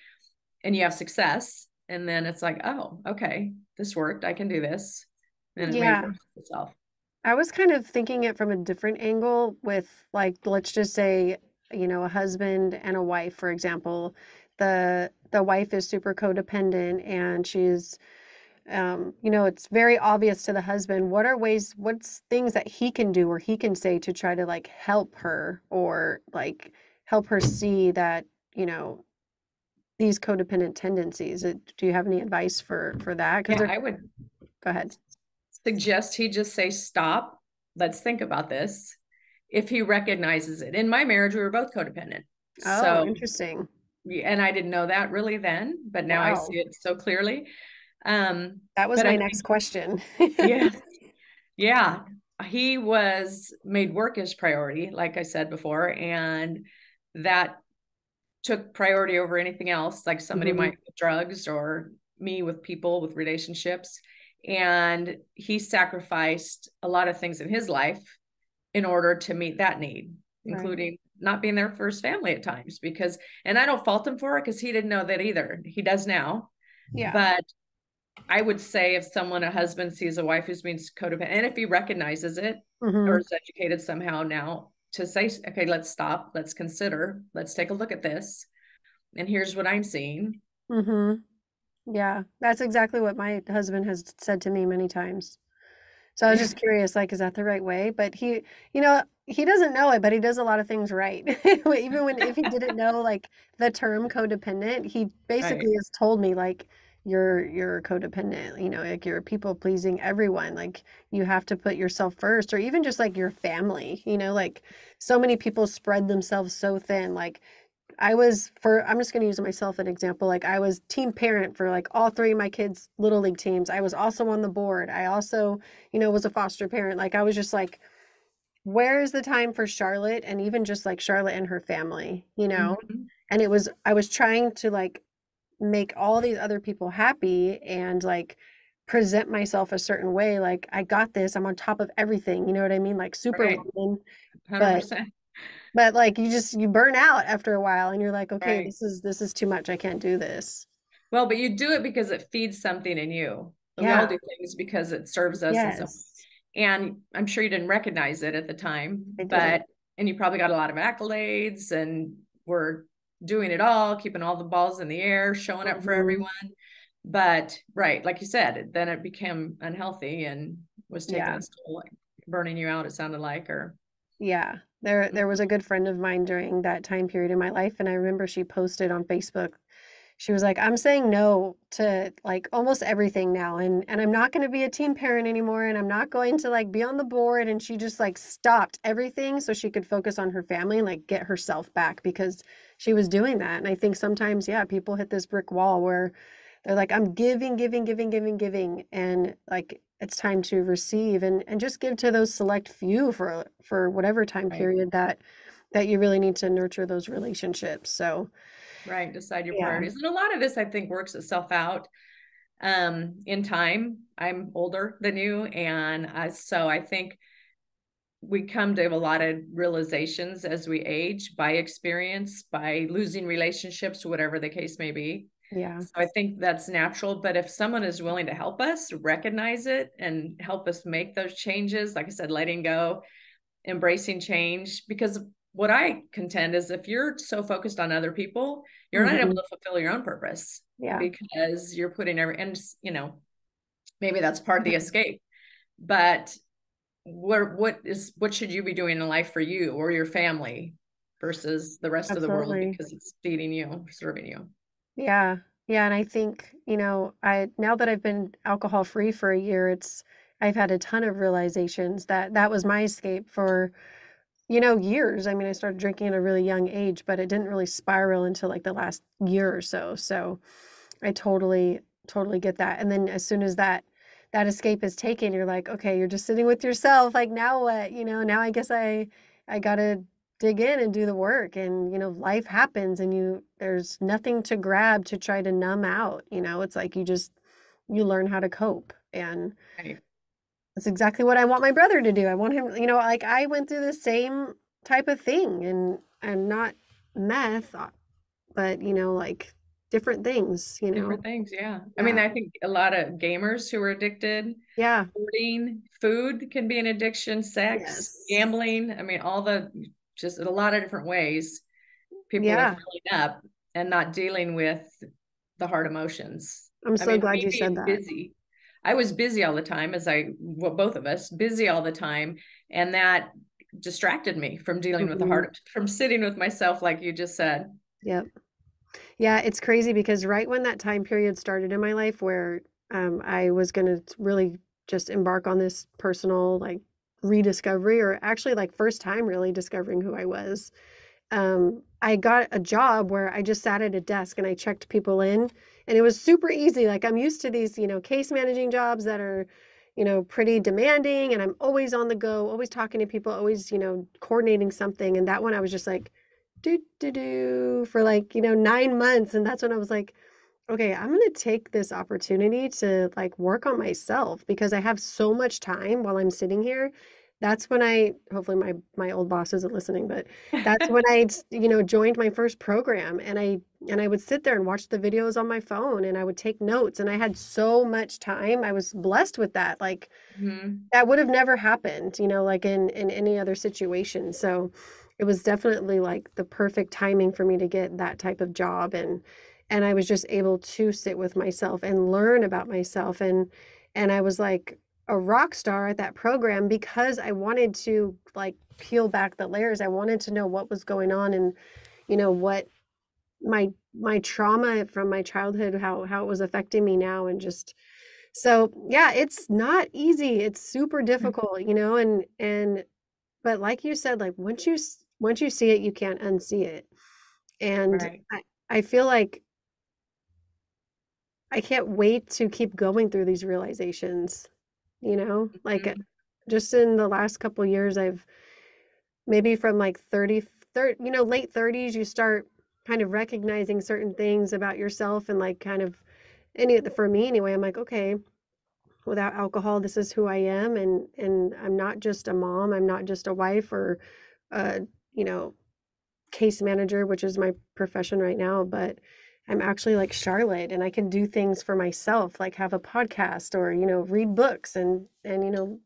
[SPEAKER 2] and you have success. And then it's like, oh, okay, this worked. I can do this. And it
[SPEAKER 1] Yeah.
[SPEAKER 2] reinforces itself.
[SPEAKER 1] I was kind of thinking it from a different angle with like let's just say, a husband and a wife, for example. The wife is super codependent and she's it's very obvious to the husband what's things that he can do or he can say to try to like help her or like help her see that, these codependent tendencies. Do you have any advice for that? Because
[SPEAKER 2] Yeah,
[SPEAKER 1] they're
[SPEAKER 2] I would
[SPEAKER 1] Go ahead.
[SPEAKER 2] suggest he just say, stop. Let's think about this. If he recognizes it. In my marriage, we were both codependent.
[SPEAKER 1] Oh,
[SPEAKER 2] So,
[SPEAKER 1] interesting.
[SPEAKER 2] and I didn't know that really then, but now I see
[SPEAKER 1] Wow.
[SPEAKER 2] it so clearly.
[SPEAKER 1] That was
[SPEAKER 2] But
[SPEAKER 1] my
[SPEAKER 2] I
[SPEAKER 1] next
[SPEAKER 2] think,
[SPEAKER 1] question.
[SPEAKER 2] yes, yeah, he was made work his priority, like I said before, and that took priority over anything else, like somebody
[SPEAKER 1] Hmm.
[SPEAKER 2] might with drugs or me with people, with relationships. And he sacrificed a lot of things in his life in order to meet that need,
[SPEAKER 1] Right.
[SPEAKER 2] including not being there for his family at times and I don't fault him for it because he didn't know that either. He does now.
[SPEAKER 1] Yeah.
[SPEAKER 2] But I would say if a husband sees a wife who's being codependent, and if he recognizes it or
[SPEAKER 1] Hmm.
[SPEAKER 2] is educated somehow now to say, okay, let's stop, let's consider, let's take a look at this. And here's what I'm seeing.
[SPEAKER 1] Hmm. Yeah. That's exactly what my husband has said to me many times. So I was
[SPEAKER 2] Yeah,
[SPEAKER 1] just curious, like, is that the right way? But he doesn't know it, but he does a lot of things right. Even if he didn't know like the term codependent, he
[SPEAKER 2] right.
[SPEAKER 1] basically has told me like you're codependent, like you're people pleasing everyone. Like you have to put yourself first, or even just like your family, like so many people spread themselves so thin. Like I'm just going to use myself an example. Like I was team parent for like all three of my kids' little league teams. I was also on the board. I also, was a foster parent. Like I was just like, where is the time for Charlotte and even just like Charlotte and her family?
[SPEAKER 2] Mhm.
[SPEAKER 1] And I was trying to like make all these other people happy and like present myself a certain way. Like I got this. I'm on top of everything. You know what I mean? Like
[SPEAKER 2] Right.
[SPEAKER 1] superwoman. But
[SPEAKER 2] 100%.
[SPEAKER 1] like you burn out after a while and you're like, okay,
[SPEAKER 2] Right.
[SPEAKER 1] this is too much. I can't do this.
[SPEAKER 2] Well, but you do it because it feeds something in you. We all
[SPEAKER 1] Yeah.
[SPEAKER 2] do things because it serves us in some,
[SPEAKER 1] Yes.
[SPEAKER 2] and I'm sure you didn't recognize it at the time,
[SPEAKER 1] I didn't.
[SPEAKER 2] and you probably got a lot of accolades and were doing it all, keeping all the balls in the air, showing up for
[SPEAKER 1] Hmm.
[SPEAKER 2] everyone. But right, like you said, then it became unhealthy and was taking
[SPEAKER 1] Yeah.
[SPEAKER 2] its toll, like burning you out, it sounded like, or
[SPEAKER 1] Yeah. There was a good friend of mine during that time period in my life, and I remember she posted on Facebook. She was like, I'm saying no to like almost everything now, and I'm not going to be a team parent anymore, and I'm not going to like be on the board. And she just like stopped everything so she could focus on her family and like get herself back because she was doing that. And I think sometimes, yeah, people hit this brick wall where they're like, I'm giving, giving, giving, giving, giving, and like it's time to receive and just give to those select few for whatever time
[SPEAKER 2] Right.
[SPEAKER 1] period that you really need to nurture those relationships. So
[SPEAKER 2] Right. Decide your
[SPEAKER 1] yeah.
[SPEAKER 2] priorities. And a lot of this, I think, works itself out in time. I'm older than you. And so I think we come to a lot of realizations as we age by experience, by losing relationships, whatever the case may be.
[SPEAKER 1] Yeah.
[SPEAKER 2] So I think that's natural. But if someone is willing to help us recognize it and help us make those changes, like I said, letting go, embracing change, because what I contend is if you're so focused on other people, you're not able
[SPEAKER 1] Hmm.
[SPEAKER 2] to fulfill your own purpose
[SPEAKER 1] Yeah.
[SPEAKER 2] because you're putting and maybe that's part of the escape. But what should you be doing in life for you or your family versus the rest of the world
[SPEAKER 1] Absolutely.
[SPEAKER 2] because it's feeding you, serving you?
[SPEAKER 1] Yeah. Yeah. And I think, I now that I've been alcohol free for a year, I've had a ton of realizations that that was my escape for, years. I mean, I started drinking at a really young age, but it didn't really spiral until like the last year or so. So I totally, totally get that. And then as soon as that escape is taken, you're like, okay, you're just sitting with yourself. Like now what? Now I guess I gotta dig in and do the work. And life happens, and there's nothing to grab to try to numb out. It's like you learn how to cope. And
[SPEAKER 2] Right.
[SPEAKER 1] that's exactly what I want my brother to do. I want him, like I went through the same type of thing, and not meth, but like different things.
[SPEAKER 2] Different things, yeah. I mean,
[SPEAKER 1] Yeah.
[SPEAKER 2] I think a lot of gamers who are addicted,
[SPEAKER 1] Yeah.
[SPEAKER 2] hoarding, food can be an addiction, sex,
[SPEAKER 1] Yes.
[SPEAKER 2] gambling. I mean, just in a lot of different ways, people are
[SPEAKER 1] Yeah.
[SPEAKER 2] filling up and not dealing with the hard emotions.
[SPEAKER 1] I'm
[SPEAKER 2] I
[SPEAKER 1] so
[SPEAKER 2] mean,
[SPEAKER 1] glad
[SPEAKER 2] me
[SPEAKER 1] you said
[SPEAKER 2] being
[SPEAKER 1] that.
[SPEAKER 2] busy, I was busy all the time, well, both of us, busy all the time. And that distracted me from dealing with
[SPEAKER 1] Mhm.
[SPEAKER 2] from sitting with myself, like you just said.
[SPEAKER 1] Yep. Yeah, it's crazy because right when that time period started in my life where I was going to really just embark on this personal like rediscovery, or actually like first time really discovering who I was, I got a job where I just sat at a desk and I checked people in, and it was super easy. Like I'm used to these, case managing jobs that are, pretty demanding, and I'm always on the go, always talking to people, always, coordinating something. And that one I was just like, do for like, 9 months. And that's when I was like, okay, I'm going to take this opportunity to like work on myself because I have so much time while I'm sitting here. That's when hopefully my old boss isn't listening, but that's when joined my first program, and I would sit there and watch the videos on my phone, and I would take notes, and I had so much time. I was blessed with that. Like
[SPEAKER 2] Mhm.
[SPEAKER 1] that would have never happened, like in any other situation. So it was definitely like the perfect timing for me to get that type of job, and I was just able to sit with myself and learn about myself, and I was like a rock star at that program because I wanted to like peel back the layers. I wanted to know what was going on, and what my trauma from my childhood, how it was affecting me now, and just so, yeah, it's not easy. It's super difficult, and but like you said, like once you see it, you can't unsee it. And
[SPEAKER 2] Right.
[SPEAKER 1] I feel like I can't wait to keep going through these realizations, like
[SPEAKER 2] Mhm.
[SPEAKER 1] just in the last couple years, I've maybe from like 30, late 30s, you start kind of recognizing certain things about yourself, and like kind of for me anyway, I'm like, okay, without alcohol, this is who I am, and I'm not just a mom, I'm not just a wife or a, you know, case manager, which is my profession right now, but I'm actually like Charlotte, and I can do things for myself, like have a podcast, or read books, and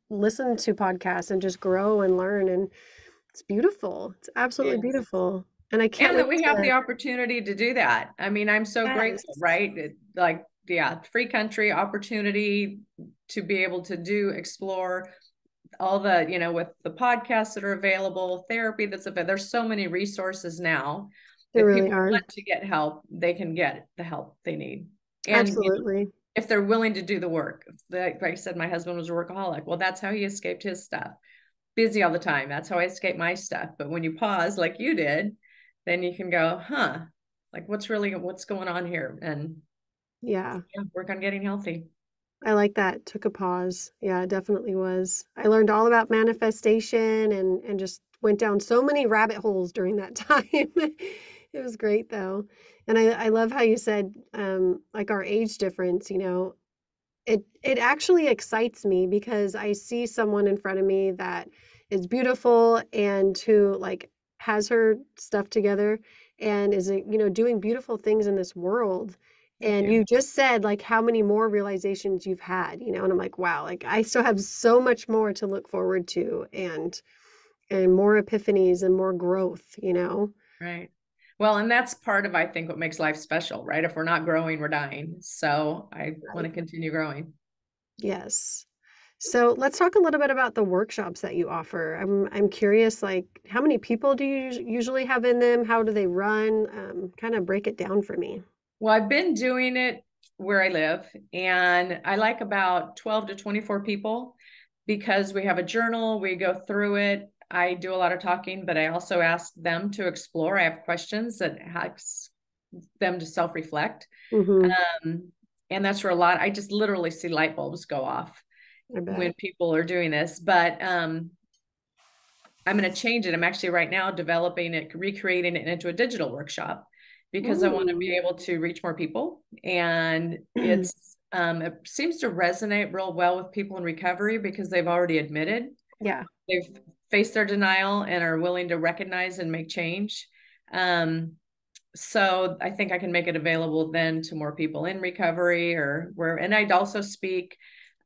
[SPEAKER 1] listen to podcasts and just grow and learn. And it's beautiful. It's absolutely
[SPEAKER 2] Yes.
[SPEAKER 1] beautiful. And I can't
[SPEAKER 2] And that
[SPEAKER 1] wait
[SPEAKER 2] we have
[SPEAKER 1] to
[SPEAKER 2] the opportunity to do that. I mean, I'm so grateful,
[SPEAKER 1] yes.
[SPEAKER 2] right? Like, yeah, free country opportunity to be able to explore all the, with the podcasts that are available, therapy that's available. There's so many resources now.
[SPEAKER 1] There
[SPEAKER 2] If
[SPEAKER 1] really
[SPEAKER 2] people
[SPEAKER 1] are.
[SPEAKER 2] want to get help, they can get the help they need. And
[SPEAKER 1] Absolutely.
[SPEAKER 2] if they're willing to do the work, like I said, my husband was a workaholic. Well, that's how he escaped his stuff. Busy all the time. That's how I escaped my stuff. But when you pause, like you did, then you can go, huh, like what's going on here? And
[SPEAKER 1] Yeah.
[SPEAKER 2] yeah, work on getting healthy.
[SPEAKER 1] I like that. Took a pause. Yeah, it definitely was. I learned all about manifestation and just went down so many rabbit holes during that time. It was great though. And I love how you said like our age difference, it actually excites me because I see someone in front of me that is beautiful and who like has her stuff together and is doing beautiful things in this world.
[SPEAKER 2] Thank
[SPEAKER 1] And
[SPEAKER 2] you.
[SPEAKER 1] you just said like how many more realizations you've had, and I'm like, wow, like I still have so much more to look forward to and more epiphanies and more growth.
[SPEAKER 2] Right. Well, and that's part of, I think, what makes life special, right? If we're not growing, we're dying. So I want
[SPEAKER 1] Right.
[SPEAKER 2] to continue growing.
[SPEAKER 1] Yes. So let's talk a little bit about the workshops that you offer. I'm curious, like how many people do you usually have in them? How do they run? Kind of break it down for me.
[SPEAKER 2] Well, I've been doing it where I live, and I like about 12 to 24 people because we have a journal, we go through it. I do a lot of talking, but I also ask them to explore. I have questions that ask them to self-reflect.
[SPEAKER 1] Mm-hmm.
[SPEAKER 2] And that's where I just literally see light bulbs go off
[SPEAKER 1] I
[SPEAKER 2] when
[SPEAKER 1] bet.
[SPEAKER 2] people are doing this. But I'm going to change it. I'm actually right now developing it, recreating it into a digital workshop because I want to
[SPEAKER 1] Mm.
[SPEAKER 2] be able to reach more people. And it seems to resonate real well with people in recovery because they've already admitted
[SPEAKER 1] Yeah.
[SPEAKER 2] they've faced their denial and are willing to recognize and make change. So I think I can make it available then to more people in recovery and I'd also speak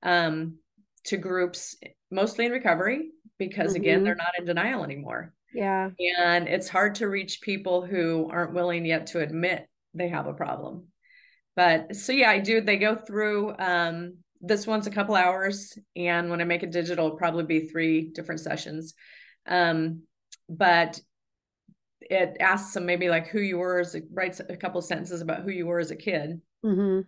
[SPEAKER 2] to groups mostly in recovery because again,
[SPEAKER 1] Mm-hmm.
[SPEAKER 2] they're not in denial anymore.
[SPEAKER 1] Yeah.
[SPEAKER 2] And it's hard to reach people who aren't willing yet to admit they have a problem. But so yeah, I do. They go through this one's a couple hours, and when I make it digital, it'll probably be 3 different sessions. But it asks them maybe like who you were writes a couple of sentences about who you were as a kid,
[SPEAKER 1] Mm-hmm.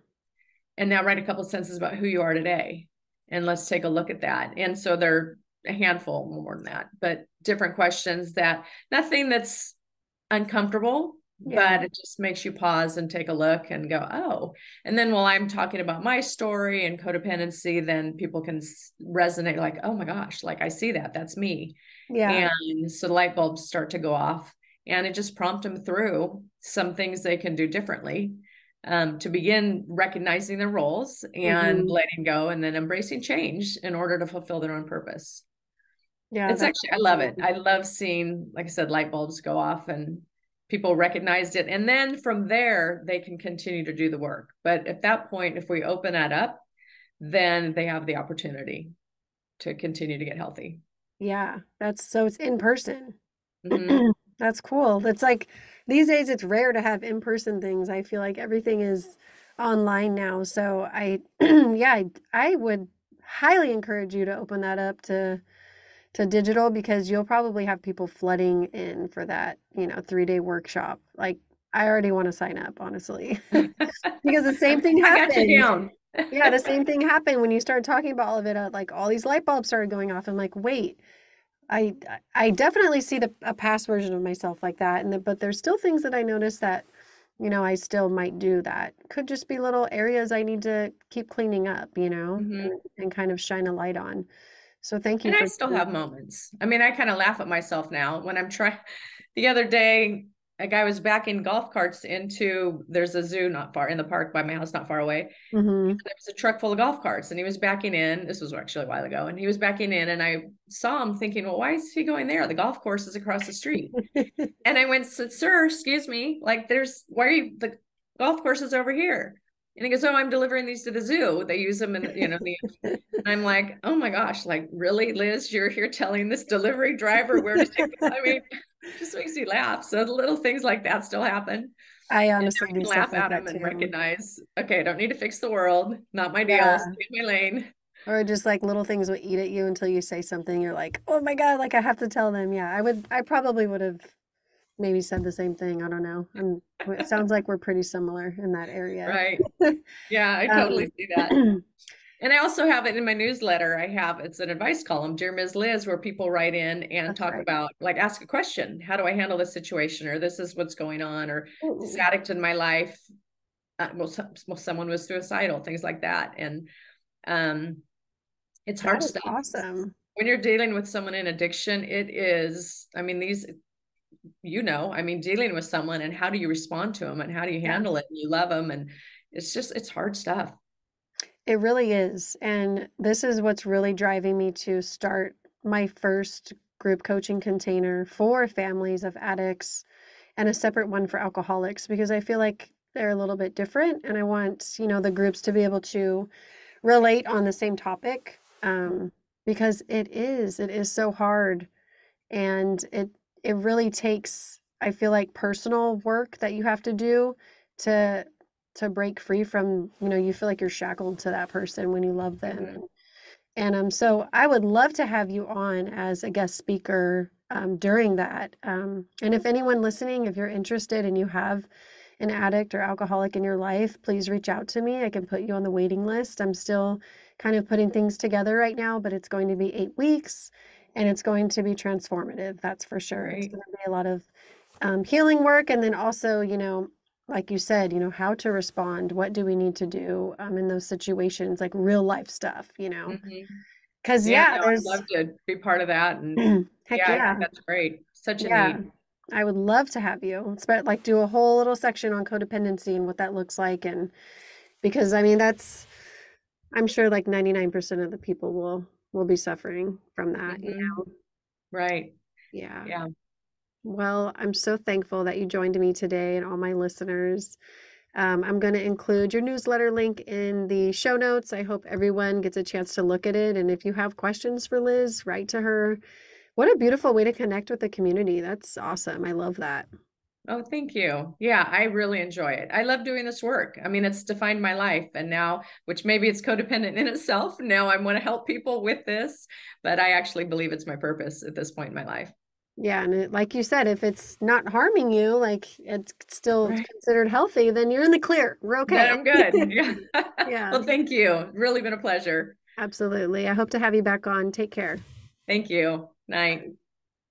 [SPEAKER 2] and now write a couple of sentences about who you are today. And let's take a look at that. And so they're a handful more than that, but different questions that nothing that's uncomfortable,
[SPEAKER 1] Yeah.
[SPEAKER 2] but it just makes you pause and take a look and go, oh. And then while I'm talking about my story and codependency, then people can resonate like, oh my gosh, like I see that, that's me.
[SPEAKER 1] Yeah.
[SPEAKER 2] And so the light bulbs start to go off and it just prompt them through some things they can do differently to begin recognizing their roles and
[SPEAKER 1] Mm-hmm.
[SPEAKER 2] letting go and then embracing change in order to fulfill their own purpose.
[SPEAKER 1] Yeah.
[SPEAKER 2] It's
[SPEAKER 1] That's
[SPEAKER 2] actually, I love it.
[SPEAKER 1] awesome.
[SPEAKER 2] I love seeing, like I said, light bulbs go off and people recognized it. And then from there, they can continue to do the work. But at that point, if we open that up, then they have the opportunity to continue to get healthy.
[SPEAKER 1] Yeah. It's in person.
[SPEAKER 2] Mm-hmm.
[SPEAKER 1] That's cool. It's like these days it's rare to have in-person things. I feel like everything is online now. So yeah, I would highly encourage you to open that up to digital because you'll probably have people flooding in for that, 3-day workshop. Like I already want to sign up, honestly. Because the same thing
[SPEAKER 2] I got you
[SPEAKER 1] happened.
[SPEAKER 2] down.
[SPEAKER 1] Yeah, the same thing happened when you started talking about all of it. Like all these light bulbs started going off. I'm like, wait, I I definitely see a past version of myself like that, but there's still things that I notice that I still might do that could just be little areas I need to keep cleaning up,
[SPEAKER 2] Mm-hmm.
[SPEAKER 1] and kind of shine a light on. So thank you
[SPEAKER 2] And I
[SPEAKER 1] for
[SPEAKER 2] still
[SPEAKER 1] doing
[SPEAKER 2] have moments. I mean, I kind of laugh at myself now when I'm trying. The other day, a guy was backing golf carts there's a zoo not far in the park by my house, not far away.
[SPEAKER 1] that. Mm-hmm.
[SPEAKER 2] There was a truck full of golf carts and he was backing in. This was actually a while ago. And he was backing in and I saw him thinking, well, why is he going there? The golf course is across the street. And I went, sir, excuse me. Like the golf course is over here. And he goes, oh, I'm delivering these to the zoo. They use them I'm like, oh my gosh, like really, Liz, you're here telling this delivery driver where to take I mean, it just makes you laugh. So the little things like that still happen.
[SPEAKER 1] I
[SPEAKER 2] And
[SPEAKER 1] honestly
[SPEAKER 2] now I
[SPEAKER 1] do
[SPEAKER 2] can
[SPEAKER 1] stuff
[SPEAKER 2] laugh
[SPEAKER 1] like
[SPEAKER 2] at
[SPEAKER 1] that
[SPEAKER 2] them and
[SPEAKER 1] too.
[SPEAKER 2] recognize, okay, I don't need to fix the world. Not my deal.
[SPEAKER 1] Yeah.
[SPEAKER 2] Stay in my lane.
[SPEAKER 1] Or just like little things will eat at you until you say something. You're like, oh my God, like I have to tell them. Yeah, I probably would have maybe said the same thing. I don't know. It sounds like we're pretty similar in that area.
[SPEAKER 2] Right. Yeah, I totally
[SPEAKER 1] Um,
[SPEAKER 2] see that. And I also have it in my newsletter. It's an advice column, Dear Ms. Liz, where people write in and
[SPEAKER 1] That's
[SPEAKER 2] talk
[SPEAKER 1] right.
[SPEAKER 2] about, like, ask a question. How do I handle this situation? Or this is what's going on, or this
[SPEAKER 1] Ooh,
[SPEAKER 2] addict in my life. Someone was suicidal, things like that. And um, it's
[SPEAKER 1] that
[SPEAKER 2] hard
[SPEAKER 1] is
[SPEAKER 2] stuff.
[SPEAKER 1] awesome.
[SPEAKER 2] When you're dealing with someone in addiction, it is, I mean, dealing with someone and how do you respond to them and how do you
[SPEAKER 1] Yeah.
[SPEAKER 2] handle it? And you love them. And it's hard stuff.
[SPEAKER 1] It really is. And this is what's really driving me to start my first group coaching container for families of addicts and a separate one for alcoholics because I feel like they're a little bit different. And I want, the groups to be able to relate on the same topic because it is so hard. And it really takes, I feel like, personal work that you have to do to break free from, you feel like you're shackled to that person when you love them.
[SPEAKER 2] Mhm.
[SPEAKER 1] And so I would love to have you on as a guest speaker during that. And if anyone listening, if you're interested and you have an addict or alcoholic in your life, please reach out to me. I can put you on the waiting list. I'm still kind of putting things together right now, but it's going to be 8 weeks and it's going to be transformative. That's for sure. It's
[SPEAKER 2] Right.
[SPEAKER 1] going to be a lot of healing work. And then also, like you said, how to respond. What do we need to do in those situations, like real life stuff.
[SPEAKER 2] Mhm.
[SPEAKER 1] Because,
[SPEAKER 2] Yeah,
[SPEAKER 1] yeah,
[SPEAKER 2] no, I'd
[SPEAKER 1] there's,
[SPEAKER 2] love to be part of that. And
[SPEAKER 1] heck
[SPEAKER 2] yeah, I think
[SPEAKER 1] yeah.
[SPEAKER 2] that's great. Such a
[SPEAKER 1] Yeah.
[SPEAKER 2] need.
[SPEAKER 1] I would love to have you. Let's like do a whole little section on codependency and what that looks like. And because I mean, I'm sure like 99% of the people will be suffering from that.
[SPEAKER 2] Hmm. Right.
[SPEAKER 1] Yeah.
[SPEAKER 2] Yeah.
[SPEAKER 1] Well, I'm so thankful that you joined me today and all my listeners. I'm going to include your newsletter link in the show notes. I hope everyone gets a chance to look at it. And if you have questions for Liz, write to her. What a beautiful way to connect with the community. That's awesome. I love that.
[SPEAKER 2] Oh, thank you. Yeah, I really enjoy it. I love doing this work. I mean, it's defined my life. And now, which maybe it's codependent in itself, now I want to help people with this, but I actually believe it's my purpose at this point in my life.
[SPEAKER 1] Yeah, and like you said, if it's not harming you, like it's still
[SPEAKER 2] Right.
[SPEAKER 1] considered healthy, then you're in the clear. We're
[SPEAKER 2] Then
[SPEAKER 1] okay.
[SPEAKER 2] I'm good. Yeah.
[SPEAKER 1] Yeah,
[SPEAKER 2] Well, thank you. Really been a pleasure.
[SPEAKER 1] absolutely. I hope to have you back on. Take care.
[SPEAKER 2] Thank you. Night.